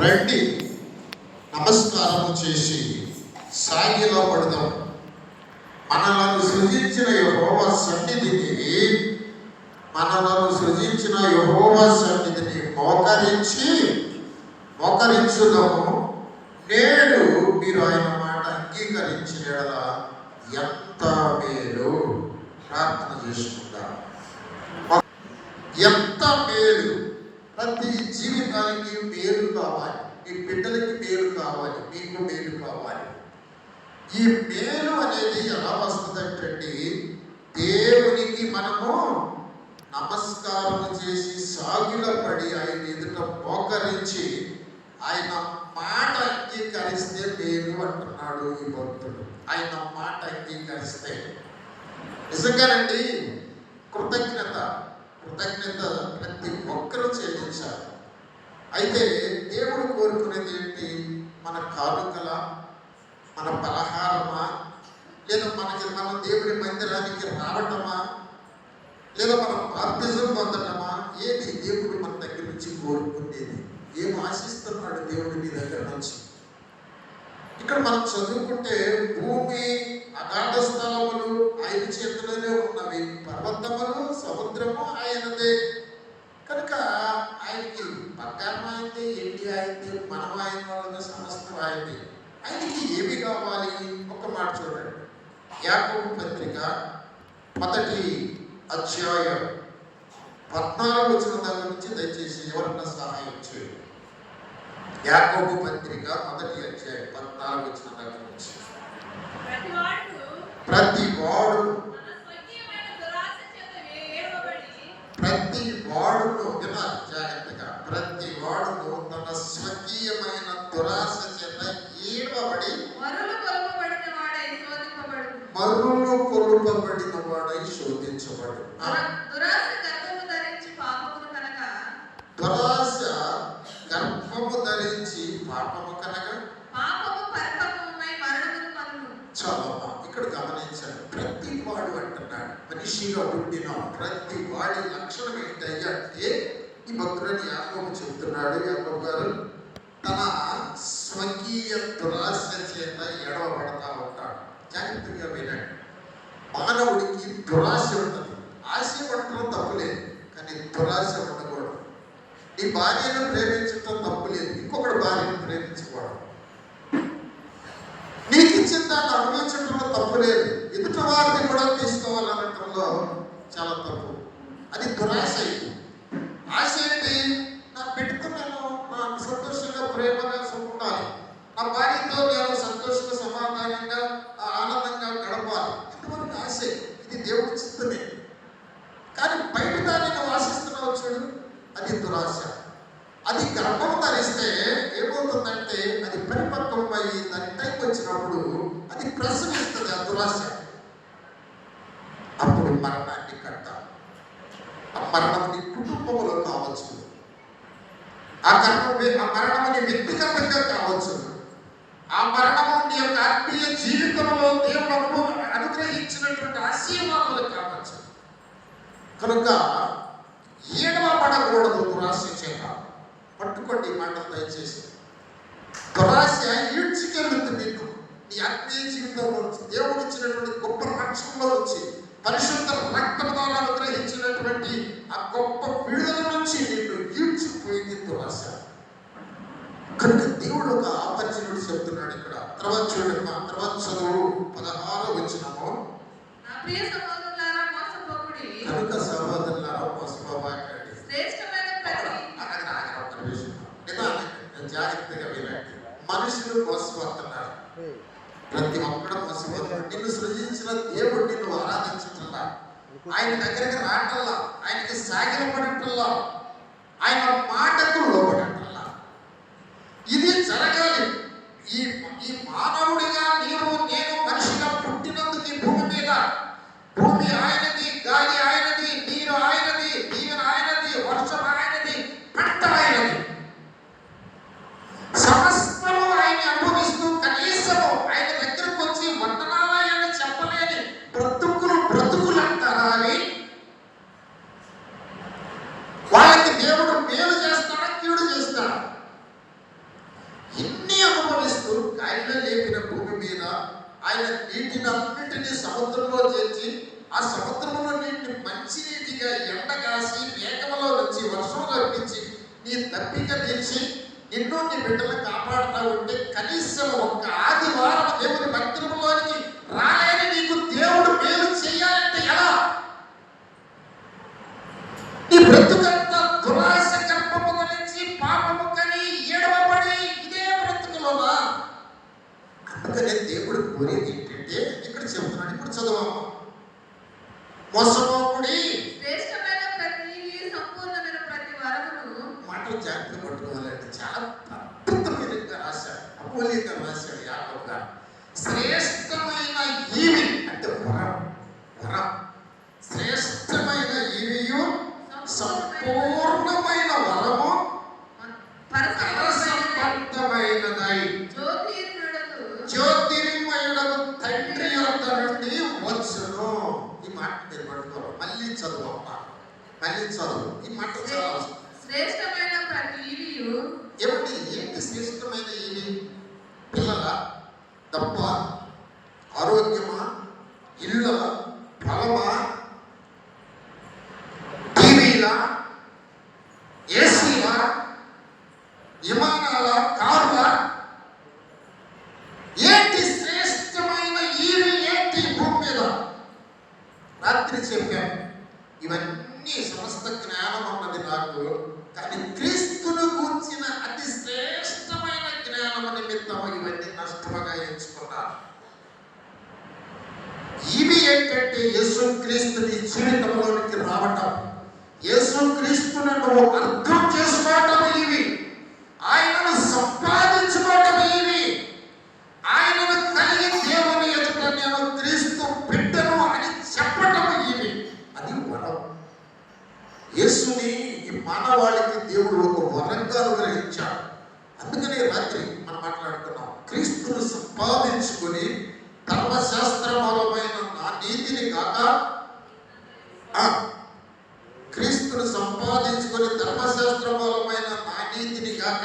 రండి నమస్కారము చేసి సాగిలో పడదాం. మనలను సృజించిన యెహోవా సన్నిధిని మోకరించుదాము. నేడు మీరు ఆయన మాట అంగీకరించిన ఎంత మేలు. ప్రార్థన చేసుకుందాం. ఎంత మేలు. ప్రతి జీవితానికి మేలు కావాలి. మీ బిడ్డలకి మేలు కావాలి, మీకు మేలు కావాలి. ఈ మేలు అనేది ఎలా వస్తుందంటే దేవునికి మనము నమస్కారం చేసి సాగిలపడి ఆయన ఎదుట మోకరించి ఆయన మాట అంగీకరిస్తే మేలు అంటున్నాడు ఈ భక్తుడు. ఆయన మాట అంగీకరిస్తే నిజంగానండి కృతజ్ఞత ప్రతి ఒక్కరూ చెల్లించాలి. అయితే దేవుడు కోరుకునేది ఏంటి? మన కానుకల, మన పలహారమా, లేదా మనం దేవుడి మందిరానికి రావటమా, లేదా మనం బాప్తిజం పొందటమా? ఏది దేవుడు మన దగ్గర నుంచి కోరుకునేది? ఏం ఆశిస్తున్నాడు దేవుడి మీ దగ్గర నుంచి? ఇక్కడ మనం చదువుకుంటే భూమి అగాధ స్థలములు ఆయన చేతిలోనే ఉన్నవి, పర్వతములు సముద్రము ఆయనదే. కనుక ఆయనకి బంగారం ఆయనది, ఎండి ఆయనది, మనం ఆయన వాళ్ళది, సమస్తం ఆయనది. ఆయనకి ఏమి కావాలి? ఒక మాట చూడండి. యాకోబు పత్రిక 1వ అధ్యాయం 14వ వచనం దగ్గర నుంచి దయచేసి ఎవరన్నా సహాయం చేయండి. యాకోబు పత్రిక 1వ అధ్యాయం 14వ వచనం దగ్గర నుంచి. ప్రతి వాడును జాగ్రత్తగా, ప్రతి వాడును తన స్వకీయమైన దురాశ చేత ఏడవబడి మరులు కొలుపబడిన వాడై శోధించబడు. దురాశ గర్భము ధరించి పాపము కనుక చాలమ్మా. ఇక్కడ గమనించండి, ప్రతి వాడు అంటున్నాడు. మనిషిగా పుట్టిన ప్రతి వాడి లక్షణం ఏంటంటే ఈ భక్తులని యాకోబు చెప్తున్నాడు. యాకోబు గారు తన స్వకీయ దురాశ చేత ఎడవబడతా ఉంటాడు. జాగ్రత్తగా వినండి. మానవుడికి దురాశ ఉంటుంది. ఆశ పడటం తప్పులేదు, కానీ దురాశ ఉండకూడదు. నీ భార్యను ప్రేమించడం తప్పులేదు, ఇంకొకటి భార్యను ప్రేమించకూడదు. నీకు ఇచ్చిన దాన్ని అనుభవించడంలో తప్పు లేదు, ఎదుట వారిని కూడా తీసుకోవాలనటంలో చాలా తప్పు. అది దురాశ. ఆశ ఏంటి? నా బిడ్డతో నేను సంతోషంగా ప్రేమగా ఉండాలి, నా భార్యతో నేను సంతోషంగా సమాధానంగా ఆనందంగా గడపాలి. ఇంతవరకు ఆశ. ఇది దేవుడి చిత్తమే. కానీ బయట దాన్ని ఆశిస్తున్నావు చూడు, అది దురాశ. అది గర్భం ధరిస్తే ఏమవుతుందంటే అది పరిపక్వమై దాని టైం వచ్చినప్పుడు అది ప్రసవిస్తుంది. ఆ దురాశ అప్పుడు మరణాన్ని కట్టాలి. ఆ మరణం నీ కుటుంబంలో కావచ్చు, ఆ మరణం నీ వ్యక్తిగతంగా కావచ్చు, ఆ మరణము నీ యొక్క ఆత్మీయ జీవితంలో దేవుడు అనుగ్రహించినటువంటి ఆశీర్వాదాలు కావచ్చు. కనుక ఏడవబడకూడదు దురాశ చేత. పట్టుకోండి ఈ మాటలు దయచేసి. దురాశ ఈడ్చుకెళ్తుంది నిన్ను నీ ఆత్మీయ జీవితంలో నుంచి, దేవుడు ఇచ్చినటువంటి గొప్ప రక్షణలో వచ్చి, పరిశుద్ధ రక్తం ద్వారా అనుగ్రహించినటువంటి ఆ గొప్ప విడుదల నుంచి నిన్ను ఈడ్చుకుపోయింది దురాశ. కనుక దేవుడు ఒక ఆపర్చునిటీ చెప్తున్నాడు ఇక్కడ. తర్వాత చూడండి, తర్వాత చదువు 16వ వచనము. కనుక సహోదరులారా మోసపోకండి. జాగ్రత్తగా వినండి. మనుషులు మోసపోతున్నారు. ప్రతి ఒక్కడు మోసపోతున్నాడు. నిన్ను సృజించిన దేవుడు నిన్ను ఆరాధించటల్లా, ఆయన దగ్గరికి రావటల్లా, ఆయనకి సాగిలపడటల్లా, ఆయన మాటకు లోపడటల్లా. ఇది జరగాలి. ఈ మానవుడిగా నీవు నేను మనిషిగా పుట్టినందుకు ఈ భూమి మీద, భూమి ఆయనది, గాలి ఆయనది, నీరు ఆయనది, దీవెన ఆయనది, వర్షం ఆయనది, పంట ఆయనది, సమస్తము ఆయన అనుభవిస్తూ కనీసము ఆయన దగ్గరకు వచ్చి వందనాలయాన్ని చెప్పలేని బ్రతుకులు అంటారా అని? వాళ్ళకి దేవుడు మేలు చేస్తాడా, కీడు చేస్తాడా? ఆయనే లేపిన భూమి మీద ఆయన నీటిని అన్నింటినీ సముద్రంలో చేర్చి ఆ సముద్రంలో నీటిని మంచి నీటిగా ఎండగాసి మేఘంలో నుంచి వర్షంలో రప్పించి నీ తప్పిక తీర్చి నిన్ను నీ బిడ్డలు కాపాడుతా ఉంటే కనీసం ఒక్క ఆదివారం దేవుని మందిరంలోనికి రాలేని నీకు దేవుడు మేలు చేయాలంటే ఎలా? నీ బ్రతుకంతా దురాశ గర్భము గురించి పాపము కని ఏడవబడి ఇదే బ్రతుకులోనా? అందుకనే దేవుడు కోరేది ఏంటంటే ఇక్కడ చెబుతున్నాడు, ఇప్పుడు చదవమ్మా. మోసపోకుడి, శ్రేష్టమైన ప్రతి సంపూర్ణమైన ప్రతి వరమును. మాటలు జాగ్రత్త పట్టుకోవాలంటే చాలా అద్భుతమైనగా రాశాడు, అమూల్యంగా రాశాడు యాకోబు గారు. శ్రేష్టమైన ఈవి అంటే వరం, వరం శ్రేష్టమైన ఈవియు సంపూర్ణమైన వరము పరసంబంధమైనదై జ్యోతిర్మయుడకు తండ్రి యొద్ద నుండి వచ్చును. ఈ మాట మీరు పట్టుకోవాలి. మళ్ళీ చదువు అమ్మా, మళ్ళీ చదువు. ఈ మాట చాలా శ్రేష్టమైన ప్రతి ఈవియు. ఏమిటి? ఏంటి శ్రేష్టమైన ఈవి? పిల్లల, తప్ప, ఆరోగ్యమా, ఇళ్ళ, ఫలమా, టీవీలా, ఏసీలా, విమానాల, కారులా? ఏంటి శ్రేష్టమైన ఈవి? ఏంటి భూమి మీద? రాత్రి చెప్పాను, ఇవన్నీ సమస్త జ్ఞానం అన్నది నాకు, కానీ క్రీస్తును గూర్చిన అతి శ్రేష్టమైన జ్ఞానం నిమిత్తం ఇవన్నీ నష్టముగా ఎంచుకున్నాను. ఇవి ఏంటంటే యేసుక్రీస్తుని జీవితంలోనికి రావటం, యేసుక్రీస్తును నువ్వు అర్థం చేసుకోవటం, ఇవి ఆయనను సంపాదించుకోవటం, ఇవి ఆయనను కలిగి దేవుని ఎదుట నేను క్రీస్తు బిడ్డను అని చెప్పటం, ఇవి అది వరం. యేసుని ఈ మానవాళికి దేవుడు ఒక వరంగా అనుగ్రహించాడు. అందుకనే రాత్రి మనం మాట్లాడుతున్నాం, క్రీస్తును సంపాదించుకొని ధర్మశాస్త్రమూలమైన నా నీతిని కాక, క్రీస్తును సంపాదించుకొని ధర్మశాస్త్రమూలమైన నా నీతిని కాక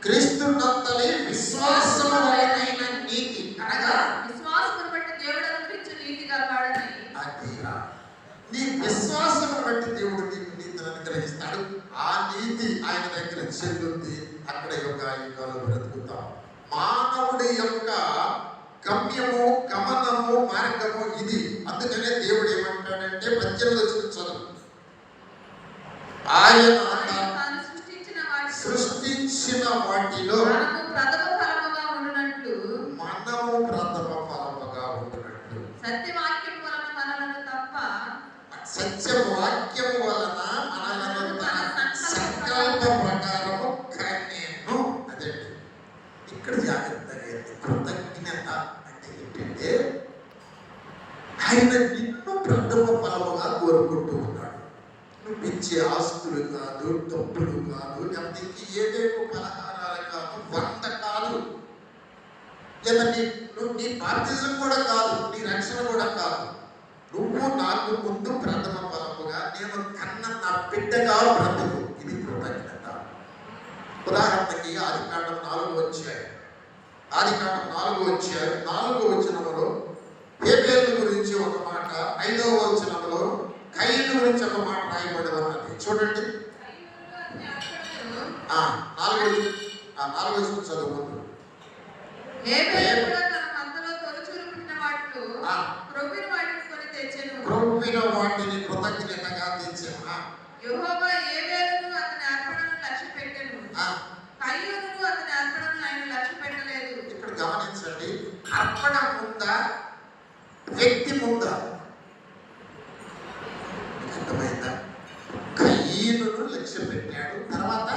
క్రీస్తునందలి విశ్వాసము వలనైన నీతి, అనగా విశ్వాసమును బట్టి దేవుడు అనుగ్రహించిన నీతిగా వాడని. అదిరా, నీ విశ్వాసమును బట్టి దేవుడు నీకు నీతిని అనుగ్రహిస్తాడు. ఆ నీతి ఆయన దగ్గర చెల్లుంది. అక్కడ యుగాలు బ్రతుకుతాం. మానవుడి యొక్క గమ్యము, గమనము, మార్గము ఇది. అందుకనే దేవుడు ఏమంటాడంటే 18 చదువు, ఆయన సృష్టించిన వాటిలో మనము ప్రథమ ఫలముగా ఉండునట్లు సత్యవాక్యం వలన మనలను తప్ప సత్యవాక్యము వలన మనలను తన సంకల్ప ప్రకారము కన్నేను. అదండి ఇక్కడ జాగ్రత్తగా. కృతజ్ఞత అంటే ఏంటంటే ఆయన నిన్ను ప్రథమ ఫలముగా కోరుకుంటూ ఉన్నాడు. నువ్వు ఇచ్చే ఆస్తులు కాదు, డబ్బులు కాదు, లేకపోతే ఏదేమో పలహారాలు కాదు, వంట కాదు, లేదా నీ బాప్తిజం కూడా కాదు, నీ రక్షణ కూడా కాదు. నువ్వు నాకు ముందు ప్రథమ ఫలముగా నేను కన్న నా బిడ్డగా బ్రతుకు. ఇది కృతజ్ఞత. ఉదాహరణకి ఆదికాండం 4వ అధ్యాయం, ఆదికాండం 4వ అధ్యాయం 4వ వచనములో హేబేలు గురించి ఒక మాట, 5వ వచనములో కయీను గురించి ఒక మాట రాయబడి ఉన్నది. చూడండి, 4వ వచనం చదువుకుంటు. హేబేలు కూడా తన మందలో తొలిచూలు పుట్టిన వాటిలో క్రొవ్విన వాటిని కొని తెచ్చెను. క్రొవ్విన వాటిని కృతజ్ఞతగా తెచ్చెను. యెహోవా హేబేలును అతని అర్పణను లక్ష్య పెట్టెను. కయీనును అతని అర్పణను ఆయన లక్ష్య పెట్టలేదు. ఇక్కడ గమనించండి, అర్పణ ముందా, వ్యక్తి ముందా? అర్థమైందా? కయీనును లక్ష్య పెట్టాడు, తర్వాత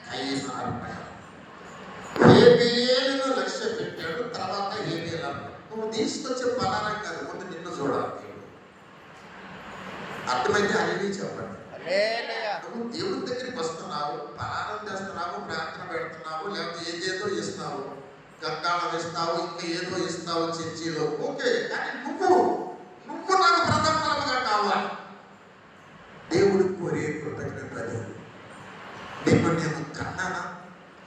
కయీను అర్పణ. హేబేలును లక్ష్య పెట్టాడు, తర్వాత హేబేలు అర్పణ. నువ్వు తీసుకొచ్చే పలానా కాదు, ముందు నిన్ను చూడాలి. అర్థమైతే అన్ని చెప్పండి. నువ్వు దేవుడి దగ్గరికి వస్తున్నావు, పలానం చేస్తున్నావు, ప్రార్థన పెడుతున్నావు, లేకపోతే ఏదేదో ఇస్తున్నావు, గంగాళం ఇస్తావు, ఇంకా ఏదో ఇస్తావు చర్చిలో, ఓకే. కానీ నువ్వు నాకు ప్రథమగా కావాలి. దేవుడు కోరే కృతజ్ఞత. నిన్ను నేను కన్నానా,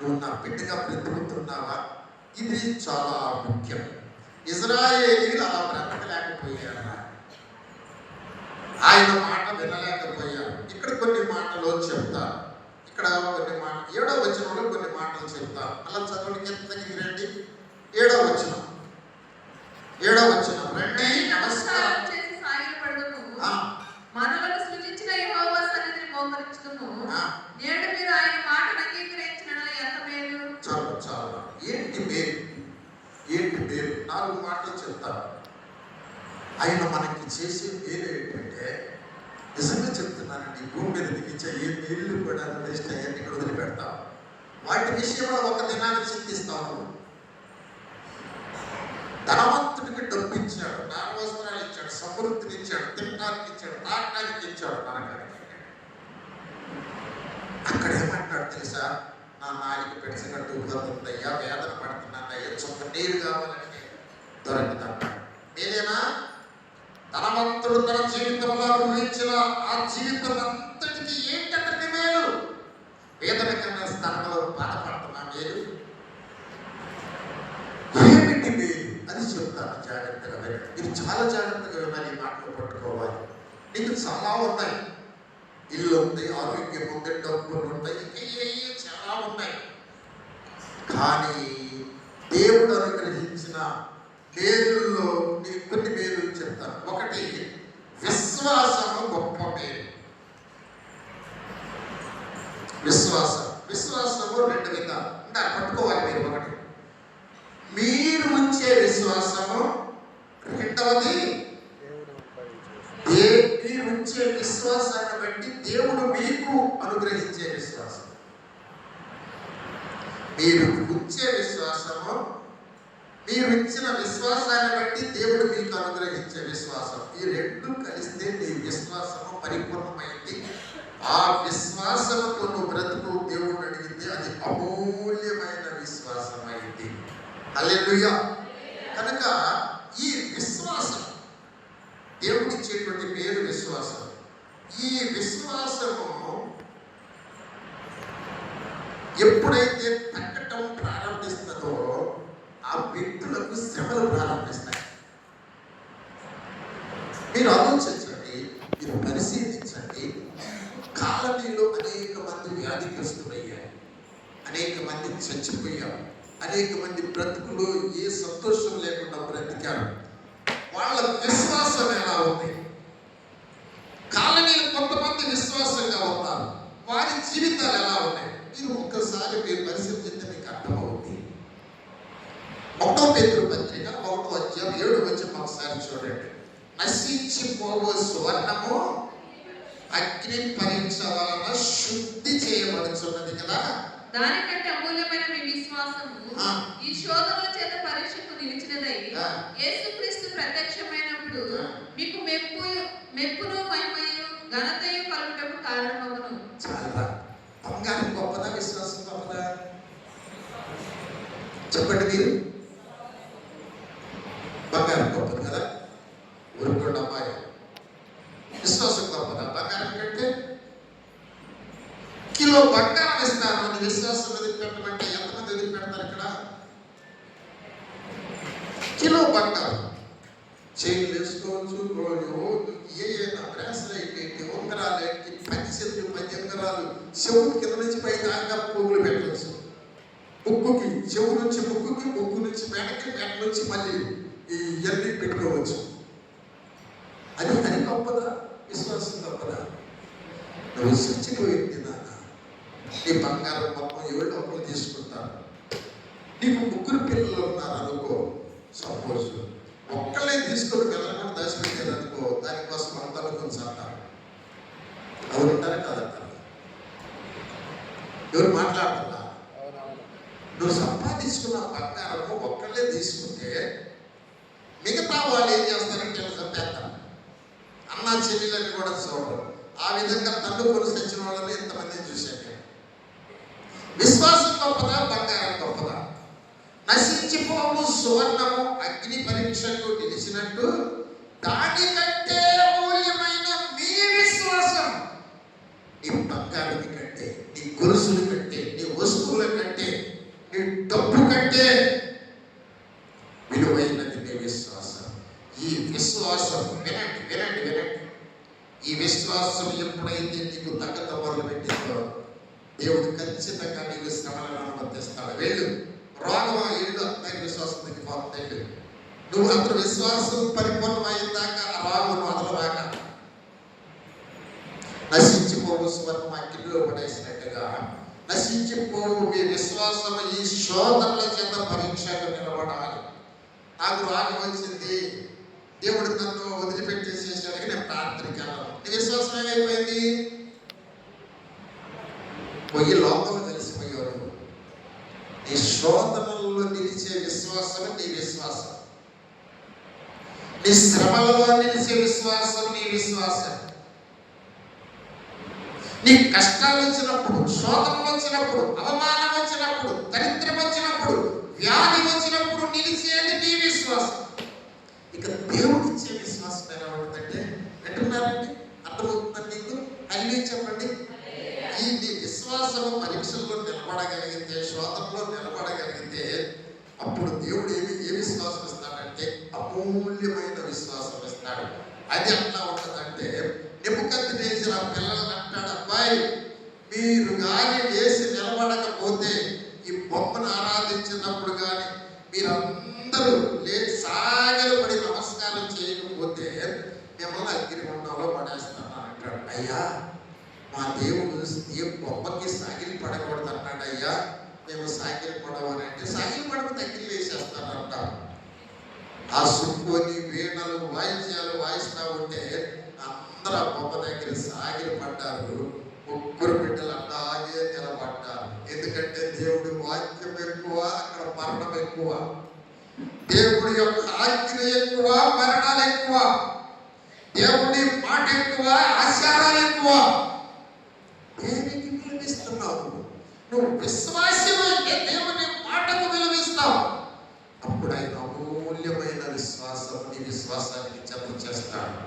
నువ్వు నా బిడ్డగా బ్రతుకుతున్నావా? ఇది చాలా ముఖ్యం. ఇజ్రాయేలీలు అలా బ్రతకలేకపోయారు, ఆయన మాట వినలేకపోయారు. ఇక్కడ కొన్ని మాటలు చెప్తారు, ఇక్కడ కొన్ని మాట 7వ వచనంలో కొన్ని మాటలు చెప్తారు. అలా చదవడానికి ఎంత దగ్గరికి రండి. 7వ వచనం రండి. నమస్కారం చేసి సాగిలపడుదుము, మనలను సృజించిన యెహోవా సన్నిధిని మోకరించుదుము. నేడు మీరు ఆయన మాటను అంగీకరించిన ఎంత మేలు. చాలు. ఏంటి మేలు? 4 మాటలు చెప్తారు. ఆయన మనకి చేసే మేలు ఏంటంటే, నిజంగా చెప్తున్నానండి, భూమి మీద దిగించే ఏ మేలు కూడా వేస్ట్ అయ్యాన్ని ఇక్కడ వదిలిపెడతాం. వాటి విషయంలో ఒక దినాన్ని చింతిస్తాము. ధనవంతుడికి డబ్బు ఇచ్చాడు, వస్త్రాలు ఇచ్చాడు, సమృద్ధిని ఇచ్చాడు, తినడానికి ఇచ్చాడు, తాగడానికి ఇచ్చాడు, నరకానికి. అక్కడ ఏమంటాడు తెలుసా? నా నాలుగు పెంచగట్టు పోతుందయ్యా, వేదన పడుతున్నానయ్యా, చుక్క నీరు కావాలంటే దొరకదన్నాడు. మీరేనా? ధనవంతుడు తన జీవితంలో అనుభవించిన ఆ జీవితం అంతటికి ఏంటంటే మేలు. వేదన కన్నా స్థానంలో బాధపడుతున్నా మేలు. ఏమిటి మేలు అది చెప్తాను జాగ్రత్తగా. మీరు చాలా జాగ్రత్తగా వినాలి, ఈ మాటలు పట్టుకోవాలి. నీకు చాలా ఉన్నాయి. ఇల్లు ఉంది, ఆరోగ్యం ఉంది, డబ్బులు ఉంటాయి, ఇంకా చాలా ఉన్నాయి. కానీ దేవుడు అనుగ్రహించిన మేలుల్లో నీకు కొన్ని మేలు చెప్తాను. ఒకటి, విశ్వాసము గొప్ప మేలు. విశ్వాసము 2 విధాలు ఇంకా పట్టుకోవాలి మీరు. ఒకటి, మీరు ఉంచే విశ్వాసము. రెండవది, మీరు ఉంచే విశ్వాసాన్ని బట్టి దేవుడు మీకు అనుగ్రహించే విశ్వాసం. మీరు ఉంచే విశ్వాసము, మీరు ఇచ్చిన విశ్వాసాన్ని బట్టి దేవుడు మీకు అనుగ్రహించే విశ్వాసం. ఈ 2 కలిస్తే నీ విశ్వాసము పరిపూర్ణమైంది. ఆ విశ్వాసంతో నువ్వు బ్రతుకు దేవుడు అడిగితే అది అమూల్యమైన విశ్వాసం అయింది. హల్లెలూయా. కనుక ఈ విశ్వాసం దేవుడు ఇచ్చేటువంటి పేరు విశ్వాసం. ఈ విశ్వాసము ఎప్పుడైతే తగ్గటం ప్రారంభిస్తుందో ఆ వ్యక్తులకు శ్రమలు ప్రారంభిస్తాయి. మీరు ఆలోచించండి, మీరు పరిశీలించండి. కాలనీలో అనేక మంది వ్యాధిగ్రస్తులయ్యారు, అనేక మంది చచ్చిపోయారు, అనేక మంది బ్రతుకులు ఏ సంతోషం లేకుండా బ్రతికారు. వాళ్ళ విశ్వాసం ఎలా ఉంది? కాలనీలో కొంతమంది విశ్వాసంగా ఉన్నారు, వారి జీవితాలు ఎలా ఉన్నాయి? మీరు ఒక్కసారి మీరు పరిశీలించితే మీకు అర్థమవుతుంది. 1వ పేతురు పత్రిక 1వ అధ్యాయం 7వ వచనం ఒకసారి చూడండి. నశించిపోవు సువర్ణము అగ్ని పరీక్ష వలన శుద్ధి చేయబడుచున్నది కదా, దానికంటే అమూల్యమైన మీ విశ్వాసము ఈ శోధనల చేత పరీక్షకు నిలిచినదై యేసుక్రీస్తు ప్రత్యక్షమైనప్పుడు మీకు మెప్పును మహిమయు ఘనతయు కలుగుటకు కారణమగును. చాలా. బంగారం గొప్పదా, విశ్వాసం గొప్పదా? చెప్పండి మీరు. బంగారం గొప్పది కదా, ఊరుకోండి అమ్మాయి. విశ్వాసం గొప్పదా బంగారం కంటే? కిలో బంగారం ఇస్తాను అని విశ్వాసం వదిలిపెట్టమంటే ఎంతమంది వదిలిపెడతారు? ఇక్కడ కిలో బంగారం, చైన్లు వేసుకోవచ్చు, బ్రాస్లైట్ ఏంటి, ఉంగరాలు ఏంటి, 10 చెవులు 10 ఉంగరాలు, చెవులు కింద నుంచి పై దాకా పువ్వులు పెట్టవచ్చు. ముక్కుకి, చెవు నుంచి ముక్కుకి, ముక్కు నుంచి మెడకి, మెడ నుంచి మళ్ళీ ఇవన్నీ పెట్టుకోవచ్చు. అది గొప్పదా? విశ్వాసం గొప్పదా? నువ్వు చచ్చిపోయింది నాన్న, నీ బంగారం మొత్తం ఎవరు ఒకరు తీసుకుంటారు. నీకు 3 పిల్లలు ఉన్నారు అనుకో, సపోజ్ ఒక్కళ్ళే తీసుకొని వెళ్ళకుండా దాచిపెట్టారు అనుకో, దానికోసం అంతా కొంచెం అంటారు. అవునంటారా కాదంటారా? ఎవరు మాట్లాడుతున్నా? నువ్వు సంపాదించుకున్న బంగారము ఒక్కళ్ళే తీసుకుంటే మిగతా వాళ్ళు ఏం చేస్తారంటే చంపేస్తారు. అన్న చెల్లెలని కూడా చూడరు. ఆ విధంగా తన్నుకొని సచ్చిన వాళ్ళని ఎంతమందిని చూశాను. విశ్వాసం గొప్పదా, బంగారం గొప్పదా? నశించిపోవు సువర్ణము అగ్ని పరీక్షకు నిలిచినట్టు దానికంటే అమూల్యమైన మీ విశ్వాసం నీ బంగారం కంటే, నీ గొలుసుల కంటే, నీ వస్తువుల వస్తువుల కంటే, నీ డబ్బు కంటే విలువైనది నీ విశ్వాసం. ఈ విశ్వాసం వినండి వినండి వినండి, ఈ విశ్వాసం ఎప్పుడైతే నీకు తగ్గత మొదలు పెట్టిందో దేవుడు ఖచ్చితంగా నీకు శ్రమలను అనుమతిస్తాడు. వెళ్ళు, రోగమా ఇల్లు అంతైన విశ్వాసం దిగిపోతుంది. నువ్వు అంత విశ్వాసం పరిపూర్ణమైందాక ఆ రోగం మొదలురాక నశించిపోవు స్వర్ణం అగ్నిలో పడేసినట్టుగా నశించిపోవు మీ విశ్వాసం ఈ శోధనల చేత పరీక్షకు నిలబడాలి. నాకు రోగం వచ్చింది, దేవుడు నన్ను వదిలిపెట్టేసేసాడని నేను ప్రార్థనకి వెళ్ళాను. నీ విశ్వాసం ఏమైపోయింది? పోయి లోకంలో కలిసిపోయారు. నీ శోధనల్లో నిలిచే విశ్వాసం నీ విశ్వాసం, నీ శ్రమలలో నిలిచే విశ్వాసం నీ విశ్వాసం. నీ కష్టాలు వచ్చినప్పుడు, శోధనలు వచ్చినప్పుడు, అవమానం వచ్చినప్పుడు, దరిద్రం వచ్చినప్పుడు, వ్యాధి వచ్చినప్పుడు నిలిచేది నీ విశ్వాసం. ఇక దేవుడు ఇచ్చే విశ్వాసం ఎలా ఉంటుందంటే, వింటున్నారండి? అర్థమవుతుందా నీకు? అన్నీ చెప్పండి. ఈ నీ విశ్వాసం పరీక్షల్లో నిలబడగలిగితే, శోధనలో నిలబడగలిగితే, అప్పుడు దేవుడు ఏ విశ్వాసం ఇస్తాడంటే అమూల్యమైన విశ్వాసం ఇస్తాడు. అది ఎట్లా ఉంటుందంటే, నెబుకద్నెజరు ఆ పిల్లలను అంటాడు, అబ్బాయి మీరు కానీ వేసి నిలబడకపోతే, ఈ బొమ్మను ఆరాధించినప్పుడు కానీ మీరందరూ లేచి సాగలు పడి నమస్కారం చేయకపోతే మిమ్మల్ని అగ్నిగుండంలో పడేస్తాను అంటాడు. అయ్యా మా దేవుడు ఏ బొమ్మకి సాగిలి పడకూడదు అన్నాడు. అయ్యా మేము సాగిలి పడవనంటే సాగిలి పడకపోతే అగ్ని వేసేస్తాను అంటారు. ఆ సుక్కుని వీణలు వాయిద్యాలు వాయిస్తూ ఉంటే అందరూ ఆ బొమ్మ దగ్గర సాగిలి పడ్డారు. ముగ్గురు బిడ్డలు అట్లాగే నిలబడ్డారు. ఎందుకంటే దేవుడి వాక్యం ఎక్కువ, అక్కడ మరణం ఎక్కువ. దేవుడి యొక్క ఆజ్ఞ ఎక్కువ, మరణాలు ఎక్కువ. దేవుడి మాట ఎక్కువ, ఆచారాలు ఎక్కువ. దేనికి విలువిస్తున్నావు? నువ్వు విశ్వాసమైతే దేవుని మాటకు విలువిస్తావు. అప్పుడు ఆయన అమూల్యమైన విశ్వాసం నీ విశ్వాసానికి జత చేస్తాడు.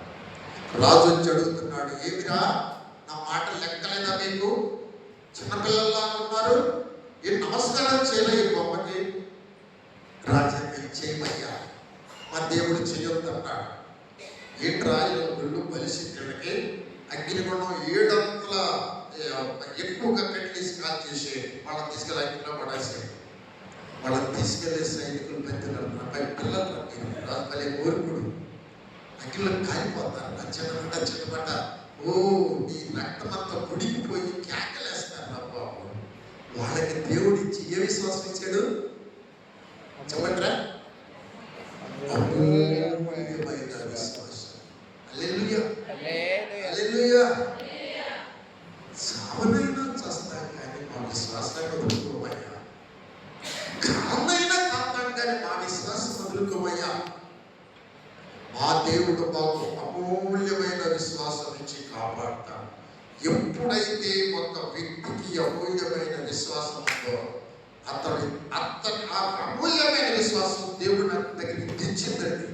రాజు అడుగుతున్నాడు, ఏమిరా నా మాట లెక్కలేదా మీకు? చిన్నపిల్లల్లా ఉన్నారు, ఏ నమస్కారం చేయలే ఈ బొమ్మకి? రాజా చేయమయ్యా, మా దేవుడు చేయొద్దు అన్నాడు. ఏంట్రా ఇలా ఒళ్ళు బలిసిద్దడికి అగ్నిగుండం 7 అంతల ఎక్కువగా కట్లేసి కాల్ చేసి వాళ్ళని తీసుకెళ్ళి అగ్నిలో పడేసాడు. వాళ్ళని తీసుకెళ్లే సైనికులు పెద్దలు పిల్లలు రాజు మళ్ళీ కోరుకుడు అగ్నిలో కాలిపోతారు. నచ్చట ఓ నీ రక్తమంతా కుడికిపోయి కేకలేస్తారు నా బాబు. వాళ్ళకి దేవుడు ఇచ్చి ఏ విశ్వాసం ఇచ్చాడు చెప్పండిరా? అమూల్యమైన విశ్వాసం. హల్లెలూయా హల్లెలూయా. చావనైనా చేస్తాం కానీ మా విశ్వాసాన్ని వదులుకోమయ్యా. కాన్నైనా కాస్తాం కానీ మా విశ్వాసం వదులుకోమయ్యా. మా దేవుడు మాకు అమూల్యమైన విశ్వాసం నుంచి కాపాడతాడు. ఎప్పుడైతే ఒక వ్యక్తికి అమూల్యమైన విశ్వాసం ఉందో అతని ఆ అమూల్యమైన విశ్వాసం దేవుడు దగ్గరికి తెచ్చిందండి.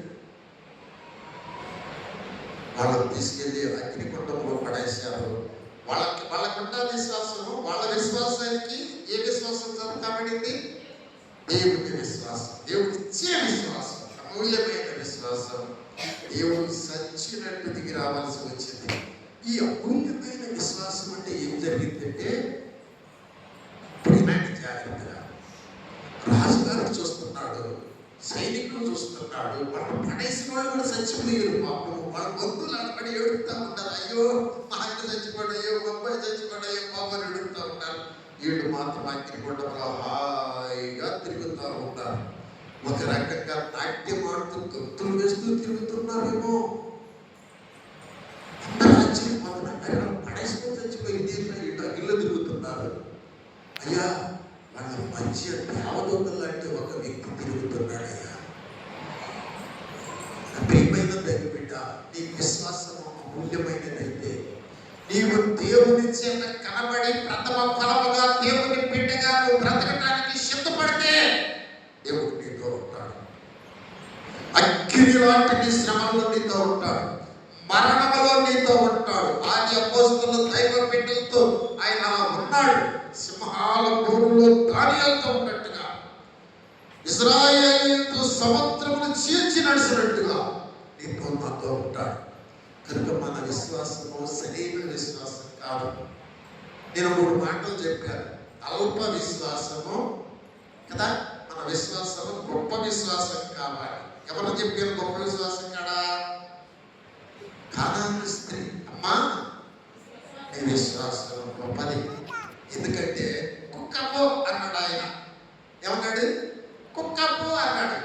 వాళ్ళని తీసుకెళ్లి అగ్నిగుండంలో పడేశారు. వాళ్ళకున్న విశ్వాసము, వాళ్ళ విశ్వాసానికి ఏ విశ్వాసం జరుగుతాబడింది? దేవుడి విశ్వాసం, దేవుడు ఇచ్చే విశ్వాసం, అమూల్యమైన విశ్వాసం. దేవుడు సచ్చినట్టు దిగి రావాల్సి వచ్చింది. ఈ అమూల్యమైన విశ్వాసం అంటే ఏం జరిగిందంటే, ఇప్పుడు ఇలాంటి జాగ్రత్తగా రాజుగారు చూస్తున్నాడు, సైనికులు చూస్తున్నాడు, వాళ్ళు పడేసిన వాళ్ళు కూడా చచ్చిపోయారు. పాపం వాళ్ళ బంధువులు అక్కడి ఏడుపుతా ఉంటారు, అయ్యో మా ఆయన చచ్చిపోయాడు, అయ్యో మా అబ్బాయి చచ్చిపోయాడు, అయ్యో బాబు అని ఏడుపుతా ఉంటారు. వీళ్ళు మాత్రం అగ్నిగుండంలో హాయిగా తిరుగుతూ ఉంటారు. ఒక రకంగా నాట్యం ఆడుతూ గొంతులు వేస్తూ తిరుగుతున్నారేమో. అందరూ ఆశ్చర్యపోతున్నారు, పడేసుకొని చచ్చిపోయింది ఇటు అగ్నిలో తిరుగుతున్నారు. అయ్యా వాళ్ళ మధ్య దేవదూతలు లాంటి ఒక వ్యక్తి తిరుగుతున్నాడయ్యా. ప్రియమైన దైవబిడ్డ, నీ విశ్వాసం అమూల్యమైనదైతే, నీవు దేవుని చేత కనబడి ప్రథమ ఫలముగా దేవుని బిడ్డగా నువ్వు బ్రతకడానికి సిద్ధపడితే దేవుడు నీతో ఉంటాడు. అగ్ని లాంటి నీ శ్రమంలో నీతో ఉంటాడు, మరణములో నీతో ఉంటాడు. ఆది అపోస్తలులు దైవ బిడ్డలతో ఆయన ఉన్నాడు. సింహాల బోనులో దానియాలతో ఉన్నట్టుగా, ఇశ్రాయేలీయులతో సముద్రమును చీల్చి నడిచినట్టుగా నీతో నాతో ఉంటాడు. కనుక మన విశ్వాసము సరైన విశ్వాసం కాదు. నేను 3 మాటలు చెప్పాను. అల్ప విశ్వాసము కదా, మన విశ్వాసము గొప్ప విశ్వాసం కావాలి. ఎవరు చెప్పారు గొప్ప విశ్వాసం కాడా? కానాను స్త్రీ, అమ్మా నీ విశ్వాసం గొప్పది. ఎందుకంటే కుక్కపో అన్నాడు ఆయన. ఏమన్నాడు? కుక్కపో అన్నాడు.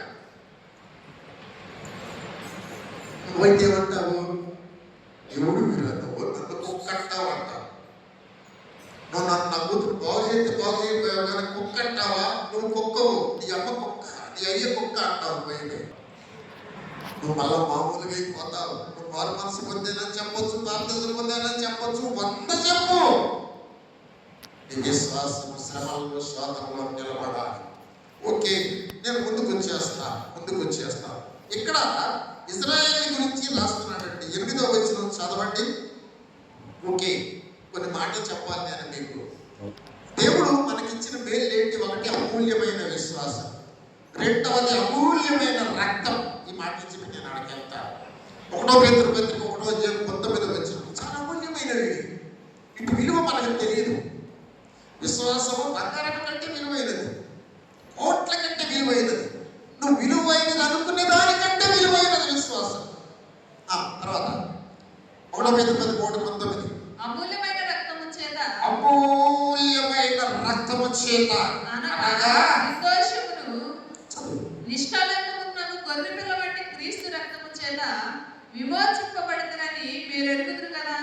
నువ్వైతే ఏమంటావు? ఎవడు మీరు నువ్వు నన్ను కుక్కంటావు అంటావు. నువ్వు నన్ను నా కూతురు బాగు చేయకపోయావు కానీ కుక్క అంటావా? నువ్వు కుక్కవు, నీ అమ్మ కుక్క, నీ అయ్య కుక్క అంటావు. పోయింది నువ్వు మళ్ళా మామూలుగా అయిపోతావు. నువ్వు మారు మనసు పొందేనని చెప్పొచ్చు, బాప్తిజం పొందేనని చెప్పొచ్చు, 100 చెప్పు. నీ విశ్వాసము శ్రమల్లో శోధనలో నిలబడాలి. ఓకే, నేను ముందుకు వచ్చేస్తా. ఇక్కడ ఇశ్రాయేలు గురించి రాస్తున్నాడండి. 8వ వచనం చదవండి. ఓకే, కొన్ని మాటలు చెప్పాలి నేను మీకు. దేవుడు మనకిచ్చిన మేలు ఏంటి? 1 అమూల్యమైన విశ్వాసం, 2వది అమూల్యమైన రక్తం. ఈ మాట నుంచి నేను అడగెళ్తా. 1 పేతురు పత్రిక 1వ అధ్యాయం 19వ వచనం చాలా అమూల్యమైనవి. ఇటు విలువ మనకు తెలియదు. విశ్వాసము బంగారం కంటే విలువైనది, కోట్ల కంటే విలువైనది. నువ్వు విలువైనది అనుకునే దానికంటే విలువైనది విశ్వాసం. తర్వాత 1 పేతురు 3:19 అమూల్యమైన రక్తము చేత అనగా నిర్దోషమును నిష్కళంకమును గొర్రెపిల్ల వంటి క్రీస్తు రక్తము చేత విమోచింపబడుతుందని మీరు ఎరుగుదురు కదా.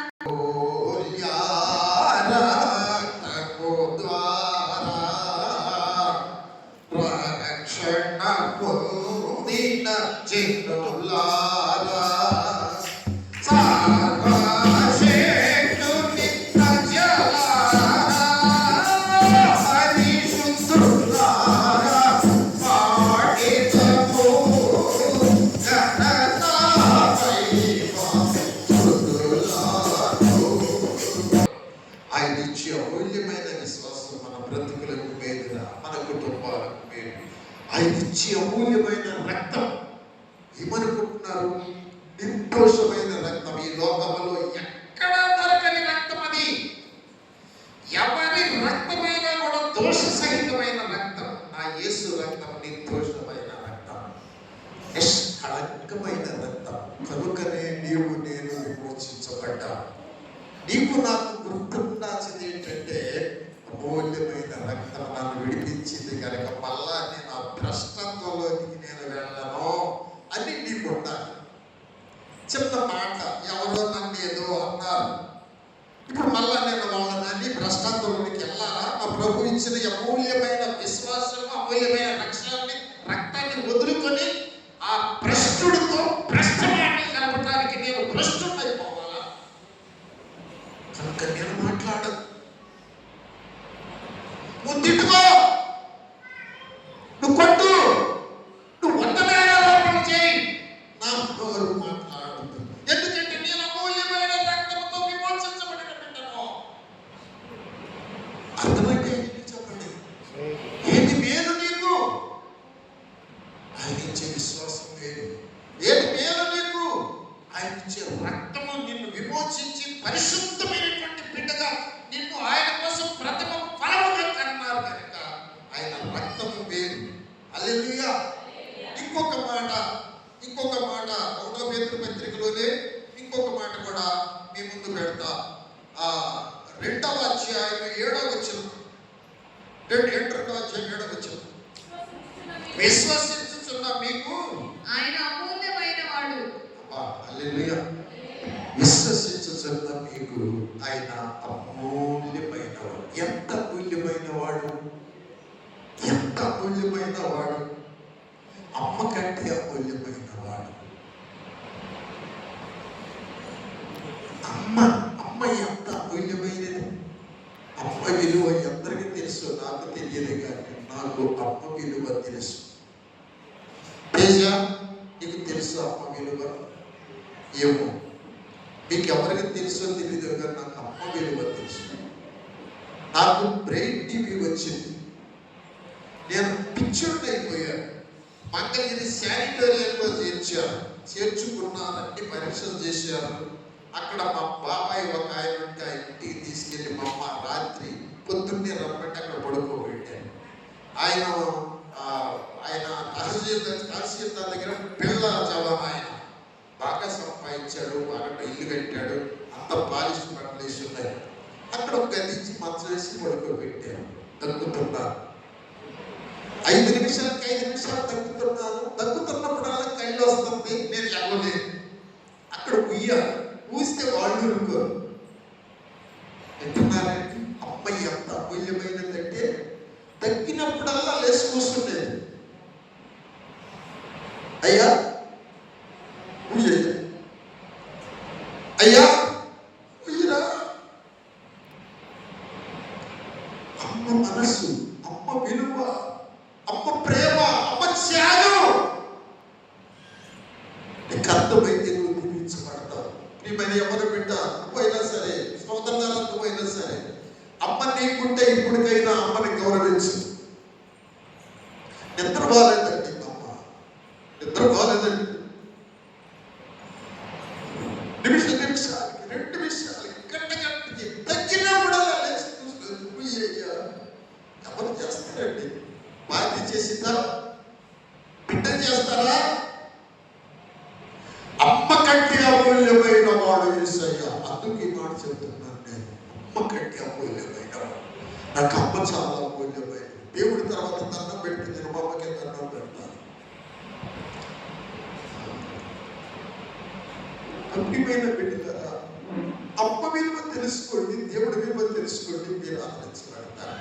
అమూల్యమైన రక్తం. ఏమనుకుంటున్నారు? నిర్దోషమైన రక్తం. ఈ లోకంలో ఎక్కడా దొరకని రక్తం అది. ఎవరి రక్తమైనా కూడా దోష సహితమైన రక్తం. ఆ యేసు రక్తం నిర్దోషమైన రక్తం, నిష్కళంకమైన రక్తం. కనుకనే నీవు నేను విమోచించబడ్డా. నీకు నాకు గుర్తుండాల్సింది ఏంటంటే అమూల్యమైన రక్తం నన్ను విడిపించింది కనుక మళ్ళా నేను ఆ భ్రష్టత్వంలోకి నేను వెళ్ళను అని నీకు ఉండాలి. చిన్న మాట, ఎవరో నన్ను ఏదో అన్నారు, ఇప్పుడు మళ్ళా నేను వాళ్ళని భ్రష్టత్వంలోకి వెళ్ళాలా? మా ప్రభు ఇచ్చిన అమూల్యమైన విశ్వాసం, అమూల్యమైన రక్తాన్ని వదులుకొని ఆ భ్రష్టుడితో భ్రష్టమాటలు కలపడానికి నేను భ్రష్టుడైపోవాలా? కనుక నేను మాట్లాడను. నువ్వు తిట్టుకో, నువ్వు కొట్టు, నువ్వు 100 ఆరోపణలు చేయి, నా నోరు మాట్లాడదు. ఎందుకంటే నేను అమూల్యమైన రక్తంతో విమోచించబడిన బిడ్డను. అర్థమైతే చెప్పండి, ఏది మేలు నీకు? ఆయన ఇచ్చే విశ్వాసం మేలు. ఏది మేలు నీకు? ఆయన ఇచ్చే రక్తము నిన్ను విమోచించి పరిశుద్ధమైనటువంటి బిడ్డగా నిన్ను ఆయన కోసం ప్రథమ ఫలముగా కన్నారు కనుక ఆయన రక్తము వేరు. హల్లెలూయా. ఇంకొక మాట 1 పేతురు పత్రికలోనే ఇంకొక మాట కూడా మీ ముందు పెడతా. 2వ అధ్యాయం 7వ వచనం. 2వ అధ్యాయం 7వ వచనం. విశ్వసించుచున్న మీకు ఆయన అమూల్యమైన వాడు. హల్లెలూయా. విశ్వసించుచున్న మీకు ఆయన అమూల్యమైన వాడు. ఎంత అమూల్యమైన వాడు! ఎంత అమూల్యమైన వాడు! అమ్మ కంటే అమూల్యమైన వాడు. అమ్మ ఎంత అమూల్యమైనది. అమ్మ విలువ ఎందరికీ తెలుసు? నాకు తెలియదు కానీ నాకు అమ్మ విలువ తెలుసు. తేజ, నీకు తెలుసు అమ్మ విలువ? ఏమో, మీకు ఎవరికి తెలుసో తెలియదు కానీ నాకు అమ్మ విలువ తెలుసు. నాకు బ్రెయిన్ టీవీ వచ్చింది. నేను పిక్చర్ అయిపోయాను. మంగళగిరి శానిటోరియంలో చేర్చుకున్నానని పరీక్షలు చేశారు. అక్కడ మా బాబాయ్ ఒక ఆయన ఉంటే ఆ ఇంటికి తీసుకెళ్ళి మా అమ్మ రాత్రి పొద్దున్నే రమ్మంటే అక్కడ పడుకోబెట్టాను. ఆయన తహసీల్దార్ దగ్గర పిల్ల జవాన్. ఆయన బాగా సంపాదించాడు, బాగా ఇల్లు కట్టాడు, అంత పాలిష్ బట్టలు వేసి ఉన్నాయి. అక్కడ ఒక గది ఇచ్చి మంచం వేసి పడుకోబెట్టాను. దగ్గుతున్నాను. 5 నిమిషాలు దగ్గుతున్నప్పుడు అలా కళ్ళు వస్తుంది. నేను ఎవ్వలేదు. అక్కడ ఊస్తే వాళ్ళు ఇరుకోరు. వింటున్నారండి? అమ్మాయి ఎంత అమూల్యమైనదంటే తగ్గినప్పుడల్లా లేచి కూర్చుండేది. అయ్యా అయ్యా ఉయ్యరా. అమ్మ మనసు, అమ్మ విలువ, అమ్మ ప్రేమ, అమ్మ త్యాగం నీకు అర్థమైతే నువ్వు దీవించబడతావు. ప్రియమైన ఎవరు బిడ్డ నువ్వైనా సరే, సోదరులారా నువ్వైనా సరే, అమ్మ నీకుంటే ఇప్పటికైనా అమ్మని గౌరవించు. నిద్ర బాగాలేదండి మా అమ్మ, నిద్ర బాగాలేదండి. నిమిషాలకి 2 నిమిషాలకి గంటకి తగ్గినప్పుడల్లా లేచి ఎవరు చేస్తారండి? బాధ్య చేసిందా? బిడ్డ చేస్తారా? అమ్మ కంటే అమూల్యమైన వాడు యేసయ్య. అందుకు ఈ మాట చెప్తున్నాను నేను. అమ్మ కంటే అమూల్యమైన వాడు. నాకు అమ్మ చాలా అమూల్యమైన. దేవుడి తర్వాత దండం పెట్టి నేను మా అమ్మకే దండం పెడతాను. అన్నిమైన బిడ్డలారా, అమ్మ విలువ తెలుసుకోండి, దేవుడి విలువ తెలుసుకోండి, మీరు ఆదరించబడతారు.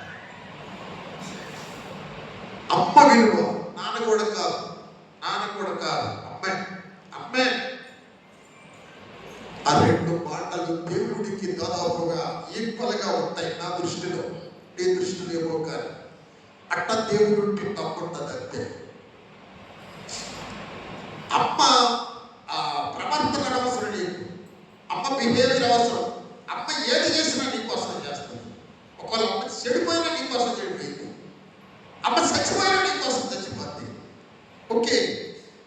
అమ్మ విలువ నాన్న కూడా కాదు, అమ్మే. ఆ 2 మాటలు దేవుడికి దాదాపుగా ఈక్వల్గా ఉంటాయి నా దృష్టిలో. నీ దృష్టిలో ఏమో కానీ అట్ట దేవుడికి తప్పుంటుంది అంతే. అమ్మ ప్రవర్తన అవసరం నీకు, అమ్మ బిహేవియర్ అవసరం. అమ్మ ఏది చేసినా నీకోసం చేస్తుంది. ఒకవేళ అమ్మ చెడిపోయినా నీకోసం చెడిపోయింది, అమ్మ చచ్చిపోయినా నీకోసం చచ్చిపోద్ది. ఓకే,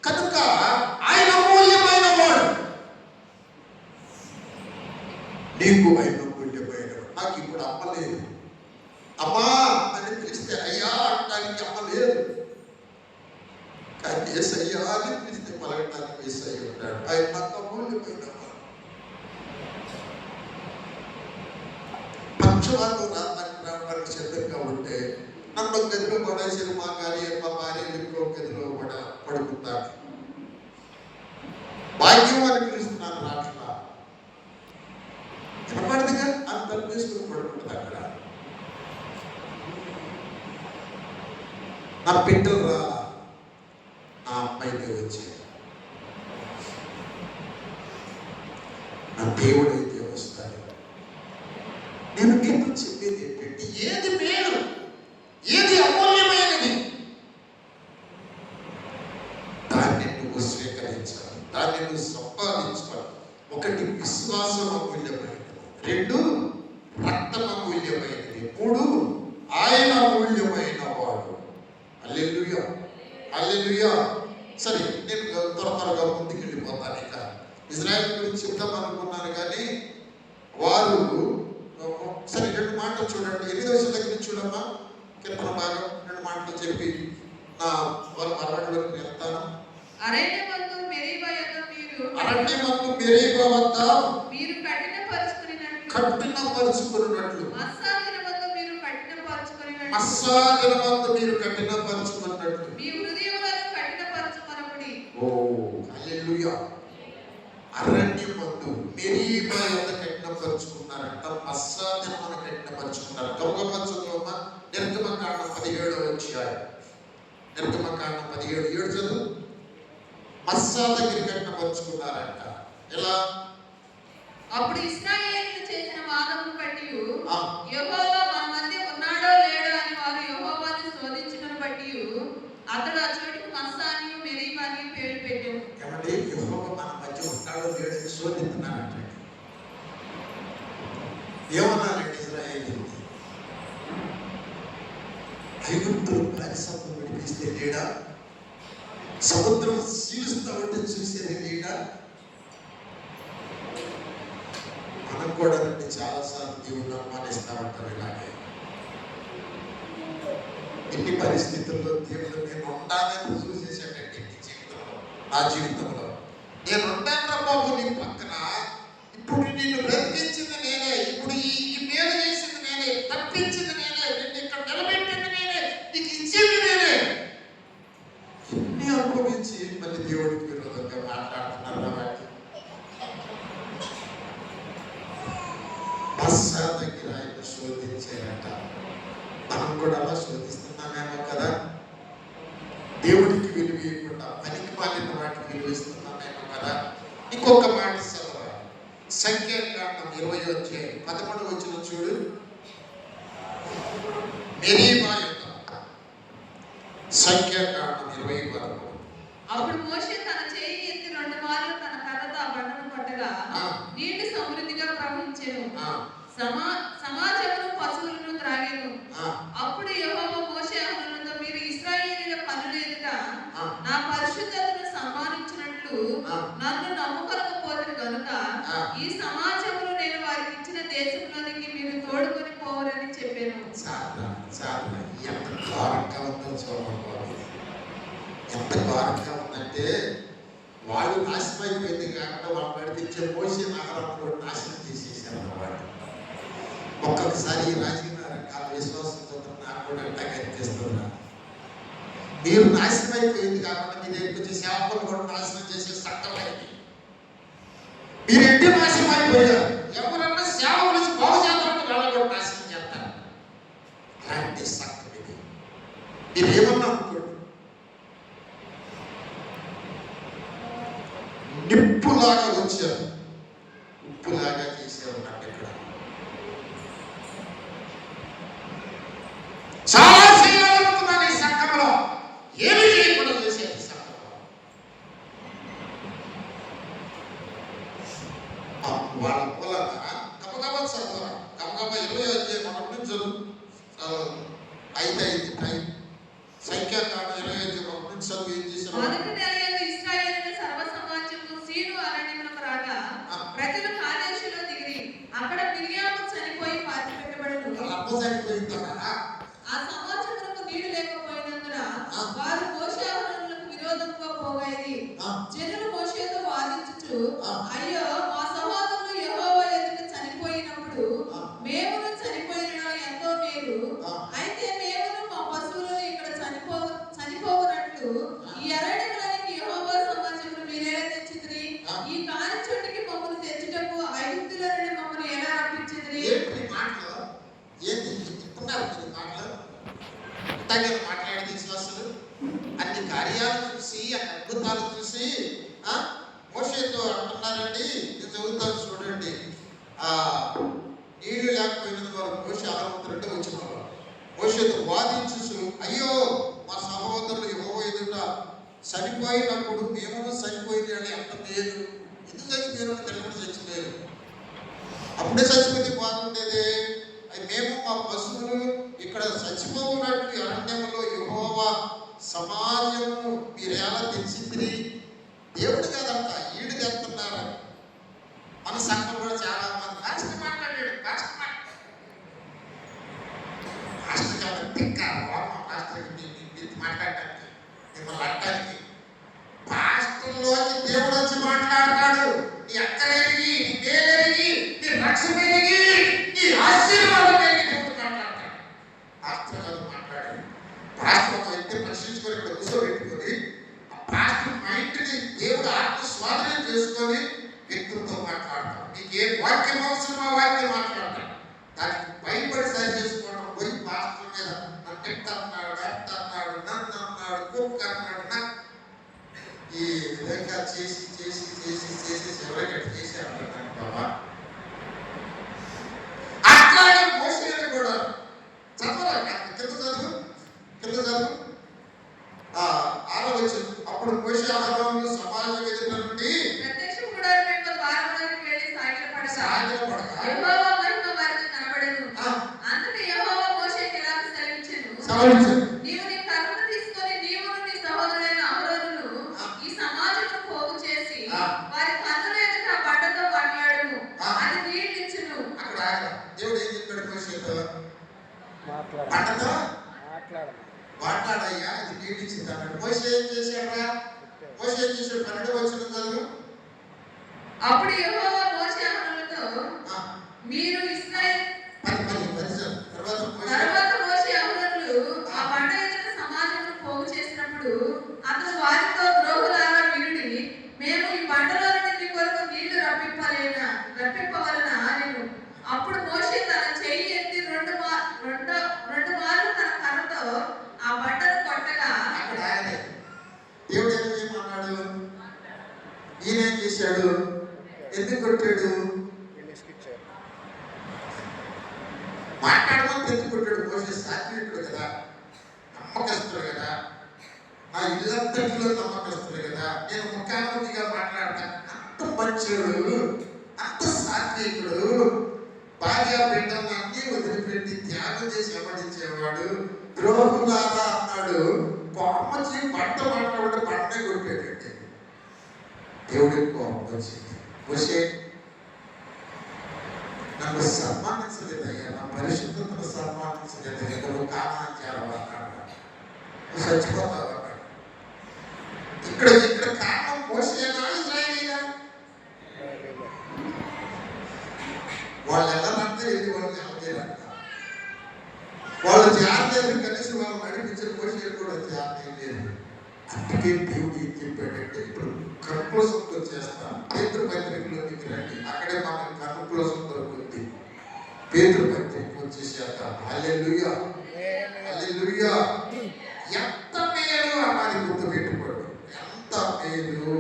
కనుక ఆయన అమూల్యమైన వాడు, నీకు ఆయన అమూల్యమైన వాడు. నాకు ఇప్పుడు అమ్మ లేదు. అమ్మా అని పిలిస్తే అయ్యా అనడానికి అమ్మ లేదు, కానీ యేసయ్యా అని పిలిస్తే పలకటానికి యేసయ్య ఉంటాడు. ఆయన నాకు అమూల్యమైన వాడు. పక్షవాతం రావడానికి సిద్ధంగా ఉంటే నన్ను గదిలో పడేసి మా భార్య ఇంకో గదిలో కూడా పడుకుంటాడు. భాగ్యం అని పిలుస్తున్నాను, రాట్లా వినపడదుగా అంత తీసుకుని పడుకుంటుంది అక్కడ. నా బిడ్డలు రాలా, నా అమ్మాయితే వచ్చేది, నా దేవుడైతే వస్తాడు. నేను మీతో చెప్పేది ఏంటంటే, ఏది మేలు, ఏది అమూల్యమైనది, దాన్ని నువ్వు స్వీకరించాలి, దాన్ని నువ్వు సంపాదించాలి. 1 విశ్వాసం అమూల్యమైనది, 2 రక్తం అమూల్యమైనది, 3 ఆయన అమూల్యమైన వాడు. హల్లెలూయా, హల్లెలూయా. సరే, నేను త్వరగా ముందుకు వెళ్ళిపోతాను. ఇక ఇజ్రాయెల్ గురించి చెప్తాం అనుకున్నాను, కానీ వారు సరే 2 మాటలు చూడండి. 8వ వచనం దగ్గర నుంచి చూడమ్మా, కీర్తన భాగం 2 మాటలు చెప్పి నా వారు మరవడానికి వెళ్తాను. అరణ్యమందు మెరీబా వద్ద మీరు కఠినపరుచుకున్నట్లు మస్సాగినమందు మీరు కఠినపరుచుకున్నట్లు మీ హృదయములను కఠినపరచుకొనుడి. ఓ హల్లెలూయా. అరణ్యమందు మెరీబా వద్ద కఠినపరుచుకున్నారంట, మస్సాగినమందు కఠినపరుచుకున్నారు. గౌరవపరచుకోమ. నిర్గమకాండం 17వ అధ్యాయం, నిర్గమకాండం 17:7 చదువు. మస్సా దగ్గర కఠినపరుచుకున్నారంట. ఎలా? అప్పుడు ఇశ్రాయేలీయులు చేసిన వాదమును బట్టి యెహోవా మన మధ్య ఉన్నాడో లేడో అని వారు యెహోవాను శోధించుటను బట్టి అతడు ఆ చోటుకు మస్సాని మెరీబాని పేరు పెట్టాడు. కాబట్టి యెహోవా మన మధ్య ఉన్నాడో లేడో అని శోధిస్తున్నారంట. ఏమన్నారండి ఇశ్రాయేలీయులు? ఐగుప్తులు బానిసత్వం విడిపిస్తే లేడా? సముద్రం చీలుస్తా ఉంటే చూసేది లేడా? మనం కూడా చాలాసార్లు దేవుని అనుమానిస్తా ఉంటారు. ఇలాగే ఎన్ని పరిస్థితుల్లో దేవుడు నేను ఉండాలని రుజువు చేశాడండి నీ జీవితంలో, నా జీవితంలో. నేను ఉంటాను బాబు నీ పక్కన. ఇప్పుడు నిన్ను బ్రతికించింది నేనే, ఇప్పుడు ఈ మేలు చేసింది నేనే, తప్పించింది నేనే, నిన్ను ఇక్కడ నిలబెట్టింది నేనే, నీకు ఇచ్చింది నేనే. ఎన్ని అనుభవించి మళ్ళీ దేవుడికి విరోధంగా మాట్లాడుతున్నారు. వాటి బస్సా దగ్గర ఆయన శోధించారట. మనం కూడా అలా శోధిస్తున్నామేమో కదా. దేవుడికి విలువ ఇవ్వకుండా పనికి మాలిన వాటికి విలువ ఇస్తున్నామేమో కదా. ఇంకొక మాట చదవాలి. సంఖ్యాకాండం 20:13 చూడు. మెరీబా యుద్ధం. సంఖ్యాకాండం 20:13. అప్పుడు మోషే తన చేయి ఎత్తి 2 మార్లు తన కర్రతో ఆ బండను కొట్టగా నీటి సమృద్ధిగా ప్రవహించెను. సమాజమును పశువులను త్రాగెను. అప్పుడు యెహోవా మోషే అహరోనులతో, మీరు ఇశ్రాయేలీయుల కన్నుల ఎదుట నా పరిశుద్ధతను సన్మానించినట్లు నన్ను నమ్ముకొనకపోతిరి గనుక ఈ సమాజమును నేను వారికి ఇచ్చిన దేశంలోనికి మీరు తోడుకొని పోవరని చెప్పాను. ఎంత ఘోరంగా ఉందో చూడండి. ఎంత ఘోరంగా ఉందంటే వాళ్ళు నాశనమైపోయింది కాకుండా వాళ్ళు నడిపించే మోసే నగరాన్ని కూడా నాశనం చేసేసారు అన్నమాట. ఒక్కొక్కసారి ఈ రాజకీయ విశ్వాసంతో నాకు కూడా అనిపిస్తున్నా. మీరు నాశనం అయిపోయింది కాకుండా మీ దగ్గరికి వచ్చే సేవకులు కూడా నాశనం చేసే చట్టమైంది. మీరు ఎట్టి నాశనం అయిపోయారు. ఎవరన్నా సేవ గురించి బాగు చేద్దామంటే వాళ్ళు కూడా నాశనం చేస్తారు. అలాంటి చట్టం ఇది. మీరు ఏమన్నా అనుకోండి, నిప్పులాగా వచ్చారు, ఉప్పులాగా చేశారు. నాకు ఇక్కడ చాలా చేయాలనుకున్నాను ఈ సంఘంలో, ఏమి చేయకుండా చేసేది సంఘంలో. వాళ్ళ మూలంగా గబగబా చదువు, గబగబా 20:1 చదువు. అయితే అయింది టైం. సంఖ్యాకాండం 20:1 చదువు. ఏం చేశారు? ప్రజలు కాదేశులో దిగిరి. అక్కడ మిర్యాము చనిపోయి పాతిపెట్టబడెను. ఆ సమాజమునకు నీళ్లు లేకపోయినందున వారు మోషే అహరోనులకు విరోధంగా పోగైరి. జనులు మోషేతో వాదించుచు, అయ్యో మా సహోదరులు యెహోవా ఎదుట చనిపోయినప్పుడు మేమును చనిపోయిన ఎంతో మేలు. అయితే మేమును మా పశువులను ఇక్కడ చనిపోవునట్లు ఈ అరణ్యములోనికి యెహోవా సమాజమును మీరెలా తెచ్చితిరి? ఈ కాని చోటికి మమ్మల్ని తెచ్చుటకు ఐగుప్తులో నుండి మమ్మల్ని ఎలా రప్పించితిరి? మాట్లాడేది విశ్వాసులు అన్ని కార్యాలు చూసి, అన్ని అద్భుతాలు చూసి మోషేతో అంటున్నారండి. నేను చదువుతాను చూడండి. నీళ్లు లేకపోయినందు వారు మోషే 62 మోషేతో వాదించు, అయ్యో మా సహోదరులు యెహోవా ఎదుట చనిపోయినప్పుడు మేము చనిపోయింది అని ఎంత లేదు. ఎందుకు చచ్చిపోయారు? తెలియకుండా చచ్చిపోయారు. అప్పుడే చచ్చిపోతే బాగుండేది. మేము మా పశువులు ఇక్కడ చచ్చిపోవున్నట్టు అరణ్యంలో యెహోవా సమాజమును మీరు ఎలా తెచ్చింది? దేవుడు కదంట, ఈడు తెస్తున్నారు. మన సంఘం కూడా చాలా మంది పాస్టర్ మాట్లాడాడు. పాస్టర్ కాబట్టి మాట్లాడటానికి మిమ్మల్ని అంటానికి పాస్టర్లోకి దేవుడు వచ్చి మాట్లాడతాడు. నీ అక్కలేని, నీ పేరెరిగి, నీ రక్షణ ఎరిగి, నీ ఆశీర్వాదం ఎరిగి దేవుడు మాట్లాడతాడు. పాస్టర్ గారు మాట్లాడాడు. పాస్టర్ ఒక వ్యక్తి ప్రశ్నించుకొని ఇక్కడ కూర్చోబెట్టుకొని ఆ పాస్టర్ మైండ్ని దేవుడు ఆత్మ స్వాధీనం చేసుకొని వ్యక్తులతో మాట్లాడతాడు. నీకు ఏ వాక్యం అవసరం ఆ వాక్యం మాట్లాడతాడు. దానికి భయపడి సరి చేసుకోవడం పోయి పాస్టర్ మీద నన్ను తిట్టన్నాడు, వెళ్తున్నాడు, నన్ను అన్నాడు, కుక్క అన్నాడు. ఈ విధంగా చేసి చేసి చేసి చేసి చివరికి చేశారు బాబా. అట్లాగే మోషేని కూడా చదవరా, కింద చదువు 6వ వచనం. అప్పుడు మోషే అహరోనులు సమాజం ఎదుట నుండి ప్రత్యక్ష గుడారం యొక్క ద్వారములోకి వెళ్ళి సాగిలపడగా యెహోవా మహిమ వారికి కనబడెను. అంతటా యెహోవా మోషేకి ఇలాగ సెలవిచ్చెను, నీవు నీ కర్రను తీసుకొని నీవును నీ సహోదరుడైన అహరోనును ఈ సమాజమును పోగు చేసి వారి కన్నుల ఎదుట ఆ బండతో మాట్లాడుము, అది నీళ్ళిచ్చును. అక్కడ దేవుడు ఏం చెప్పాడు మోషేతో? బండతో మాట్లాడయ్యా, అది నీళ్ళిచ్చింది అన్నాడు. మోషే ఏం చేశాడా? మోషే ఏం చేశాడు? 12వ వచనం చదువు. అప్పుడు యెహోవా మోషే అహరోనులతో, మీరు ఇశ్రాయేలు తరువాత మోషే అహరోనులు ఆ బండ ఎదుట సమాజమును పోగు చేసినప్పుడు అతను వారితో, ద్రోహులారా వినుడి, మేము ఈ బండలో నుండి మీ కొరకు నీళ్లు రప్పింపవలన అనెను. అప్పుడు మోషే తన చెయ్యి ఎత్తి రెండు మార్లు తన కర్రతో ఆ బండను కొట్టగా దేవుడు ఏమన్నాడు? ఈయనేం చేశాడు? ఎందుకు కొట్టాడు? మాట్లాడమని ఎందుకు కొట్టాడు? మోషే సాత్వికుడు కదా, నమ్మకస్తుడు కదా, నా ఇల్లంతటిలో నమ్మకస్తుడు కదా, నేను ముఖాముఖిగా మాట్లాడతాను. అంత మంచివాడు, అంత సాత్వికుడు, భార్య బిడ్డలను అన్ని వదిలిపెట్టి త్యాగం చేసి వెంబడించేవాడు. ద్రోహులారా అన్నాడు. కోపచ్చి బండ మాట్లాడు, బండే కొట్టాడండి. దేవుడికి కోపం వచ్చింది. మోషే నన్ను సన్మానించలేదయ్యా, నా పరిశుద్ధతను సన్మానించలేదయ్యా, నువ్వు కామాన్ని చేరవన్నాడు, నువ్వు చచ్చిపోతావు అన్నాడు. ఇక్కడ కారణం మోషేనా ఇశ్రాయేలీనా? వాళ్ళు వెళ్ళాలంటే వెళ్ళి వాళ్ళు వెళ్ళలేరంట. వాళ్ళు జాగ్రత్తలు కలిసి వాళ్ళు నడిపించిన మోషే కూడా జాగ్రత్త లేదు. అందుకే దేవుడు ఏం చెప్పాడంటే, ఇప్పుడు కన్క్లూజన్ వచ్చేస్తాను. పేతురు పత్రికలోకి రండి, అక్కడే మనకు కన్క్లూజన్ దొరుకుతుంది. పేతురు పత్రిక వచ్చేసేద్దాం. హల్లెలూయా, హల్లెలూయా. ఎంత మేలు అన్నది గుర్తుపెట్టుకోండి, ఎంత మేలు.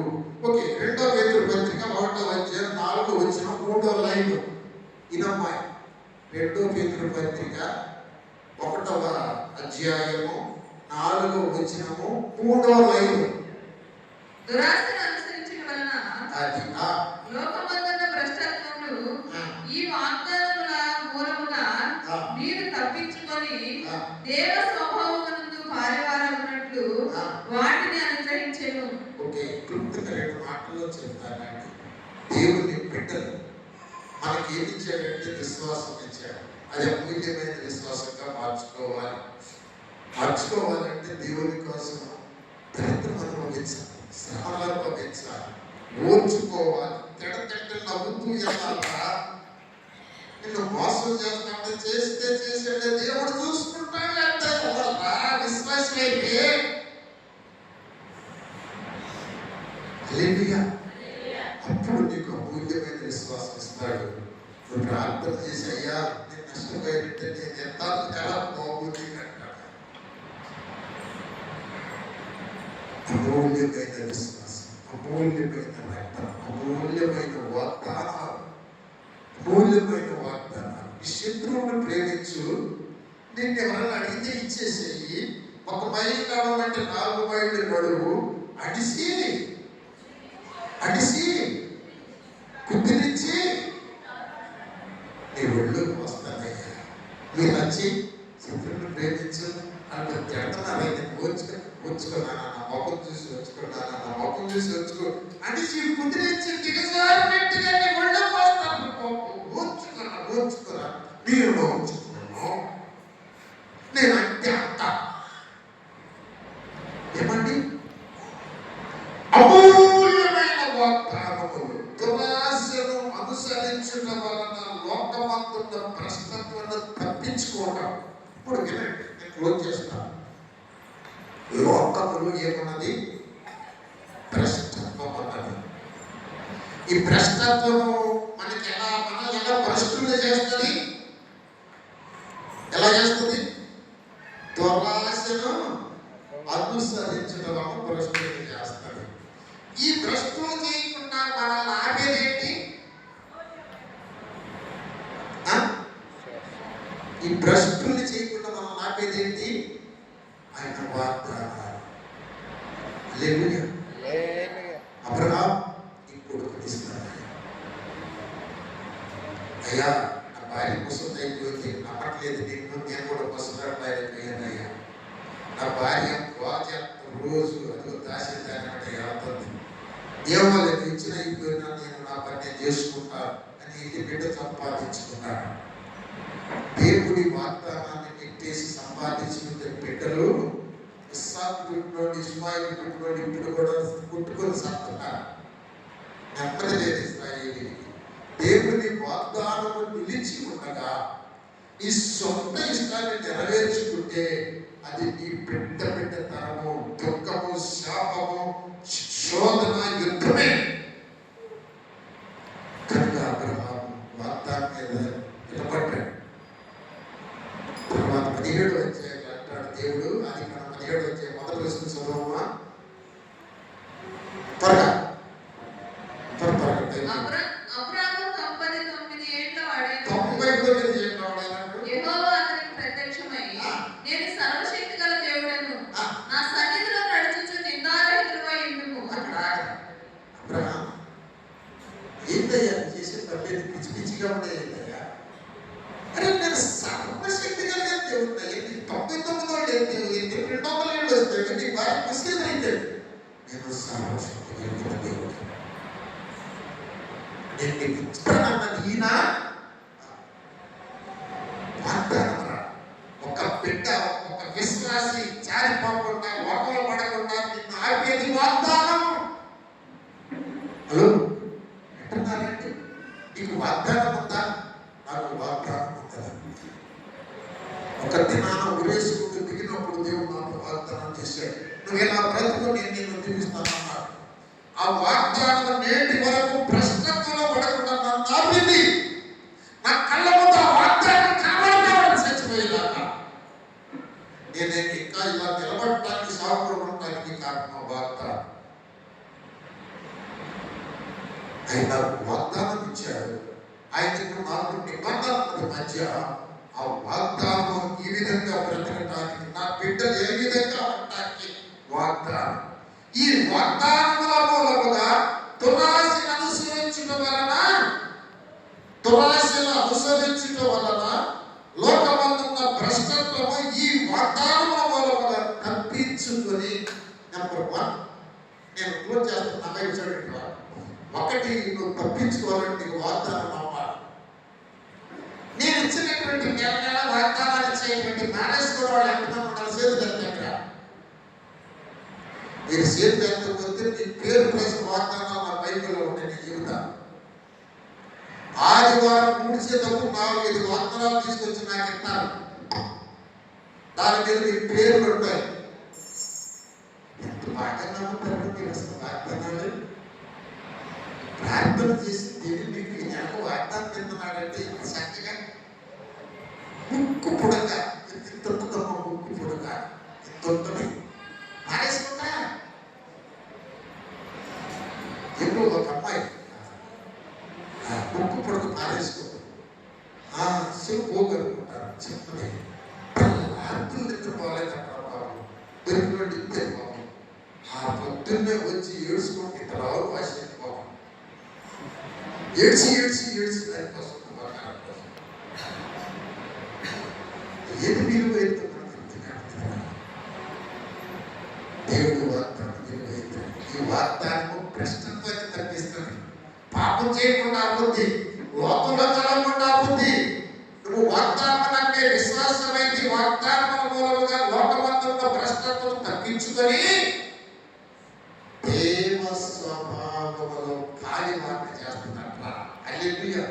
ఓకే, 2వ పేతురు పత్రిక 1వ అధ్యాయం 4వ వచనం 3వ లైన్. ఇదమ్మాయి 2వ పేతురు పత్రిక 1వ అధ్యాయము 4వ వచనము 3వ లైన్. దురాశను అనుసరించిన వలన అది లోకమందున్న భ్రష్టత్వములు ఈ వాగ్దానముల మూలముగా మీరు తప్పించుకొని దేవ స్వభావమునందు పారివారమున్నట్లు వాటిని అనుగ్రహించెను. ఓకే, క్లుప్తంగా 2 మాటల్లో చెప్తానండి. దేవుని బిడ్డలు మనకి ఏమి ఇచ్చాడంటే విశ్వాసం ఇచ్చాడు. అది అమూల్యమైన విశ్వాసంగా మార్చుకోవాలంటే దేవుని కోసం దరిద్రం అనుభవించాలి, శ్రమలు అనుభవించాలి, ఓర్చుకోవాలి. తిడతెట్టు నవ్వుతూ వెళ్ళాలా? నిన్ను మోసం చేస్తాడు, చేస్తే చేసాడే, దేవుడు చూసుకుంటాడు అంటే విశ్వాసం అయితే అప్పుడు నీకు అమూల్యమైన విశ్వాసం ఇస్తాడు. నువ్వు ప్రార్థన చేసి, అయ్యా నేను నష్టపోయింటే నేను ఎంత కళ బాగుంది అంటాడు. అమూల్యమైన విశ్వాసం, అమూల్యమైన రక్తం, అమూల్యమైన వాగ్దానాలు, అమూల్యమైన వాగ్దానాలు. ఈ శత్రువును ప్రేమించు, నిన్ను ఎవరైనా అడిగితే ఇచ్చేసేయి. 1 మైలు కావాలంటే 4 మైళ్ళు నడువు, అడిసి కుదిరించి నీ ఒళ్ళు వస్తానయ్యా. మీరు వచ్చి శత్రువును ప్రేమించు అంటే తిడతానని వచ్చుకున్నాను, నా మొక్కలు చూసి వచ్చుకున్నాను, నా మొక్కలు చూసి వచ్చుకో అడిసి కుదిరించి దిగజారినట్టుగా నీ ఒళ్ళు వస్తాను. ఓర్చుకున్నా నేను ఓర్చుకున్నాను, నేను అంటే అంట. ఏమండి? అమూల్యమైన వాగ్దానములు. దురాశను అనుసరించుట వలన లోకమందున్న భ్రష్టత్వాన్ని తప్పించుకోవడం. ఇప్పుడు వినండి, నేను క్లోజ్ చేస్తాను. లోకములు ఏమన్నది? భ్రష్టత్వం అన్నది. ఈ భ్రష్టత్వము మనకి మనల్ని ఎలా భ్రష్టులు చేస్తుంది? ఎలా చేస్తుంది? దురాశను అనుసరించడం వల్ల భ్రష్టులు చేస్తాడు. ఈ భ్రష్టులు చేయకుండా మనల్ని ఆపేదేంటి? ఈ భ్రష్టుల్ని చేయకుండా మనం ఆపేదేంటి? ఆయన వాగ్దానాలు. హల్లెలూయా. అబ్రహాం ఈ కొడుకు ఇస్తాడు. అయ్యా నా భార్య ముసలి అయిపోయింది, నమ్మట్లేదు, నేను కూడా ముసలి అయిపోయానయ్యా. నా భార్య ప్రాజెక్ట్ రోజు అదిగో దాచేదాన్ని బట్టి వెళ్తుంది. దేవుళ్ళకి ఇచ్చిన అయిపోయినా నేను నా పని నేను చేసుకుంటా అని ఇంటి బిడ్డ సంపాదించుకున్నాడు. దేవుడి వాగ్దానాన్ని నెట్టేసి సంపాదించిన బిడ్డలు ఇస్సాకు పుట్టినోడు, ఇస్మాయిల్ పుట్టినోడు ఇప్పుడు కూడా పుట్టుకొని సాగుతున్నారు. నెమ్మది లేదు ఇస్రాయేలీకి. దేవుని వాగ్దానము నిలిచి ఉండగా నీ సొంత ఇష్టాన్ని నెరవేర్చుకుంటే అది నీ బిడ్డ తరము దుఃఖము, శాపము, శోధన, యుద్ధమే. కనుక అబ్రహాము వాగ్దానం మీద నిలబడ్డాడు. తర్వాత 17 అధ్యాయంలో అంటాడు దేవుడు, అది మనం 17 అధ్యాయం మొదటి ప్రశ్న చదవమా త్వరగా త్వరగా. అబ్రాము 99 ఏళ్ల వాడైన 99 ఏళ్ల వాడైనప్పుడు యెహోవా అతనికి ప్రత్యక్షమై, నేను సర్వశక్తి గల దేవుడను, నా సన్నిధిలో నడుచుచు నిందారహితుడవై ఉండుము. అక్కడ అబ్రహాం ఏంటయ్యా చేసే తప్పేది? పిచ్చి పిచ్చిగా ఉండేదయ్యా. అరే నేను సర్వశక్తి కలిగిన దేవుడు, ఎన్ని 99 వాళ్ళు ఏంటి, 200 ఏళ్ళు వస్తాయి, నీ భార్య ముస్లిం అయితే నేను సర్వశక్తి కలిగిన దేవుడు, నేను నీకు ఇస్తానన్నది ఈయన వాగ్దానం. ఒక బిడ్డ, ఒక విశ్వాసి జారిపోకుండా, లోకంలో పడకుండా నిన్ను ఆపేది వాగ్దానం. హలో అంటున్నారండి, నీకు వాగ్దానం ఉందా? నాకు వాగ్దానం ఉందా? ఒక దినాన ఉరేసుకుంటూ దిగినప్పుడు దేవుడు నాకు వాగ్దానం చేశాడు, నువ్వు ఇలా బ్రతుకు, నేను నిన్ను దీవిస్తానన్నాడు. ఆ వాగ్దానం నేటి వరకు ప్రశ్నలో పడకుండా నన్ను ఆపింది. నా కళ్ళ ముందు ఆ వాగ్దానం కావాలని చచ్చిపోయేదాకా నేను ఇంకా ఇలా నిలబడటానికి, సాగుపడటానికి కారణం వాగ్దానం. ఆయన నాకు వాగ్దానం ఇచ్చాడు. ఆయనకు నాకు నిబంధనల మధ్య ఆ వాగ్దానం ఈ విధంగా బ్రతకటానికి, నా బిడ్డలు ఏ విధంగా ఉండటానికి వాగ్దానం. ఈ వాగ్దానముల మూలముగా దురాశను అనుసరించడం వలన లోకమందున్న భ్రష్టత్వము ఈ వాగ్దానముల మూలముగా తప్పించుకొని, నెంబర్ 1 నేను క్లోజ్ చేస్తున్నా. చూడండి, ఒకటి, నువ్వు తప్పించుకోవాలంటే నీకు వాగ్దానం అవ్వాలి. నేను ఇచ్చినటువంటి నెల వాగ్దానాలు ఇచ్చేటువంటి మేనేజ్మెంట్ వాళ్ళు ఎంతమంది ఉండాలి? సేతు దగ్గర మీరు సేతు ఎంతకపోతే నీ పేరు కోసం వాగ్దానాలు నా బైబిల్లో ఉంటాయి. నీ జీవితాలు ఆదివారం 3 చేతకు 4-5 వాగ్దానాలు తీసుకొచ్చి నాకు ఇస్తారు. దాని మీద మీ పేర్లు ఉంటాయి. ఎంత బాగా నమ్ముతారు మీరు అసలు వాగ్దానాలు? ప్రార్థన చేసి దేవుడు మీకు నెలకు వాగ్దానం తింటున్నాడంటే చక్కగా ముక్కు పుడక, ఇంతమ్మ ముక్కు పుడక ఇంతొంతని మారేసుకుంటా. ఎప్పుడు ఒక అమ్మాయి ముక్కు పుడక మారేసుకుంటారు, పోగలుగుంటారు. చెప్పని అర్థం నిద్రపోలేదంటారు బాబు, పెరుగులోండి ఇంతే బాబు. ఆ పొద్దున్నే వచ్చి ఏడ్చుకుంటే ఇంత రావు భాష బాబు, ఏడ్చి దానికోసం ఏది విలువైతే దేవుడు వాగ్దానం విలువైతే. ఈ వాగ్దానము ప్రశ్నత్వాన్ని తప్పిస్తుంది. పాపం చేయకుండా బుద్ధి, లోకంలో కలగకుండా బుద్ధి. నువ్వు వాగ్దానం అంటే విశ్వాసమైంది. వాగ్దానముల మూలముగా లోకమందున్న భ్రష్టత్వం తప్పించుకొని దేవ స్వభావములో కాలి మాట చేస్తున్నట్ల. హల్లెలూయా.